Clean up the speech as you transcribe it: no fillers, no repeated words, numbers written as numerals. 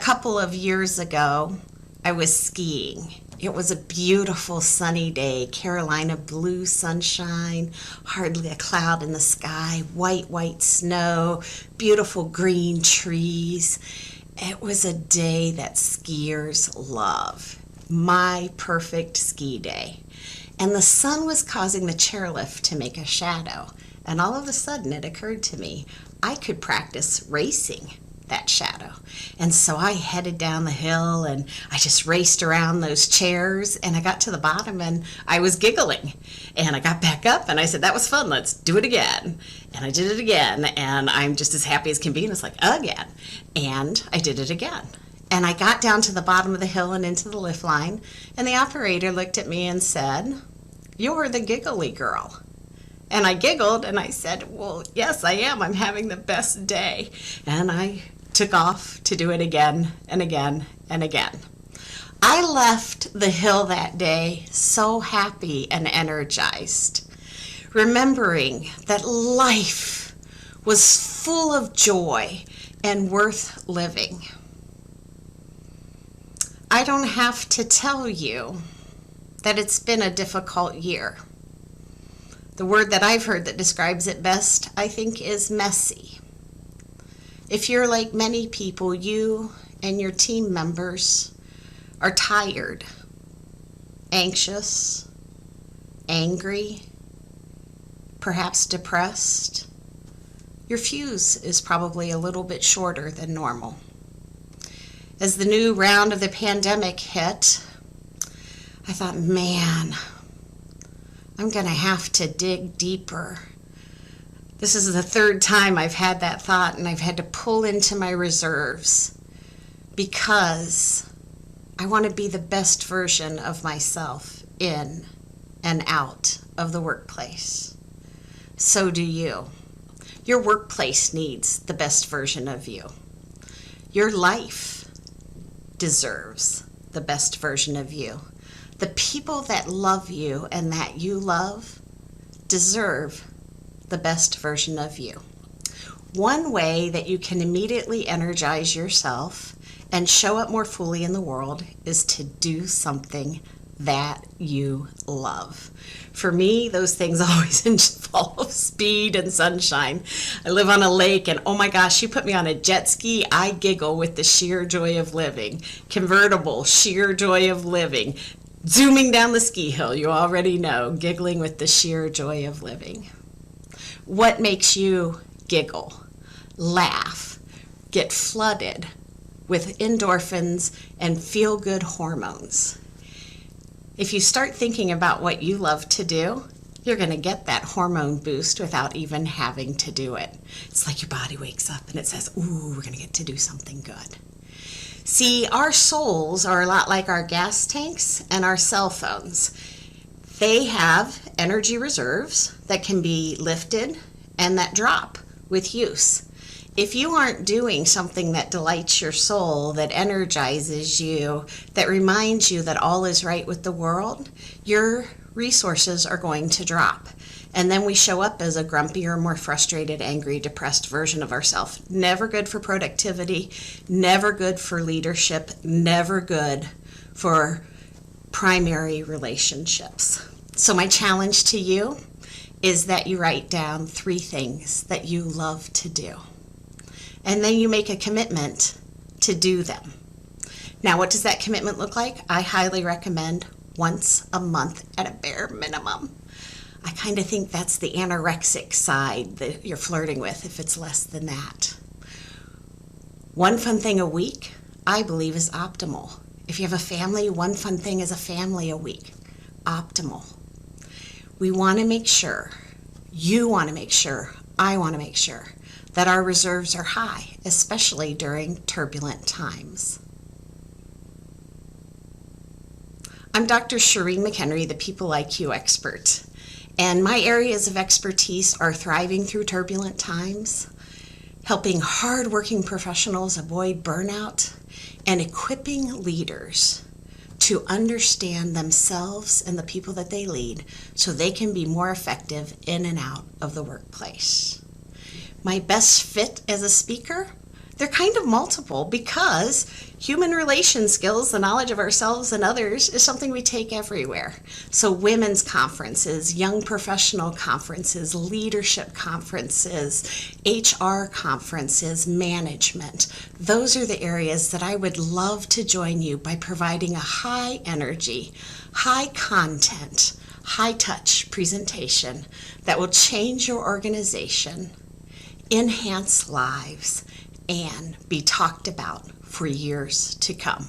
couple of years ago, I was skiing. It was a beautiful sunny day, Carolina blue sunshine, hardly a cloud in the sky, white snow, beautiful green trees. It was a day that skiers love. My perfect ski day. And the sun was causing the chairlift to make a shadow. And all of a sudden it occurred to me, I could practice racing that shadow. And so I headed down the hill and I just raced around those chairs, and I got to the bottom and I was giggling. And I got back up and I said, that was fun, let's do it again. And I did it again, and I'm just as happy as can be, and it's like, again. And I did it again. And I got down to the bottom of the hill and into the lift line, and the operator looked at me and said, "You're the giggly girl." And I giggled and I said, well, yes, I am. I'm having the best day. And I took off to do it again and again and again. I left the hill that day so happy and energized, remembering that life was full of joy and worth living. I don't have to tell you that it's been a difficult year. The word that I've heard that describes it best, I think, is messy. If you're like many people, you and your team members are tired, anxious, angry, perhaps depressed. Your fuse is probably a little bit shorter than normal. As the new round of the pandemic hit, I thought, man, I'm going to have to dig deeper. This is the third time I've had that thought, and I've had to pull into my reserves because I want to be the best version of myself in and out of the workplace. So do you. Your workplace needs the best version of you. Your life deserves the best version of you. The people that love you and that you love deserve the best version of you. One way that you can immediately energize yourself and show up more fully in the world is to do something that you love. For me, those things always involve speed and sunshine. I live on a lake, and oh my gosh, you put me on a jet ski, I giggle with the sheer joy of living. Convertible, sheer joy of living. Zooming down the ski hill, you already know, giggling with the sheer joy of living. What makes you giggle, laugh, get flooded with endorphins and feel-good hormones? If you start thinking about what you love to do, you're going to get that hormone boost without even having to do it. It's like your body wakes up and it says, ooh, we're going to get to do something good. See, our souls are a lot like our gas tanks and our cell phones. They have energy reserves that can be lifted and that drop with use. If you aren't doing something that delights your soul, that energizes you, that reminds you that all is right with the world, your resources are going to drop. And then we show up as a grumpier, more frustrated, angry, depressed version of ourselves. Never good for productivity, never good for leadership, never good for primary relationships. So my challenge to you is that you write down 3 things that you love to do. And then you make a commitment to do them. Now, what does that commitment look like? I highly recommend once a month at a bare minimum. I kind of think that's the anorexic side that you're flirting with if it's less than that. One fun thing a week, I believe, is optimal. If you have a family, one fun thing is a family a week. Optimal. We want to make sure, you want to make sure, I want to make sure that our reserves are high, especially during turbulent times. I'm Dr. Sherene McHenry, the People IQ expert, and my areas of expertise are thriving through turbulent times, helping hardworking professionals avoid burnout, and equipping leaders to understand themselves and the people that they lead so they can be more effective in and out of the workplace. My best fit as a speaker? They're kind of multiple because human relation skills, the knowledge of ourselves and others, is something we take everywhere. So women's conferences, young professional conferences, leadership conferences, HR conferences, management. Those are the areas that I would love to join you by providing a high energy, high content, high touch presentation that will change your organization, enhance lives, and be talked about for years to come.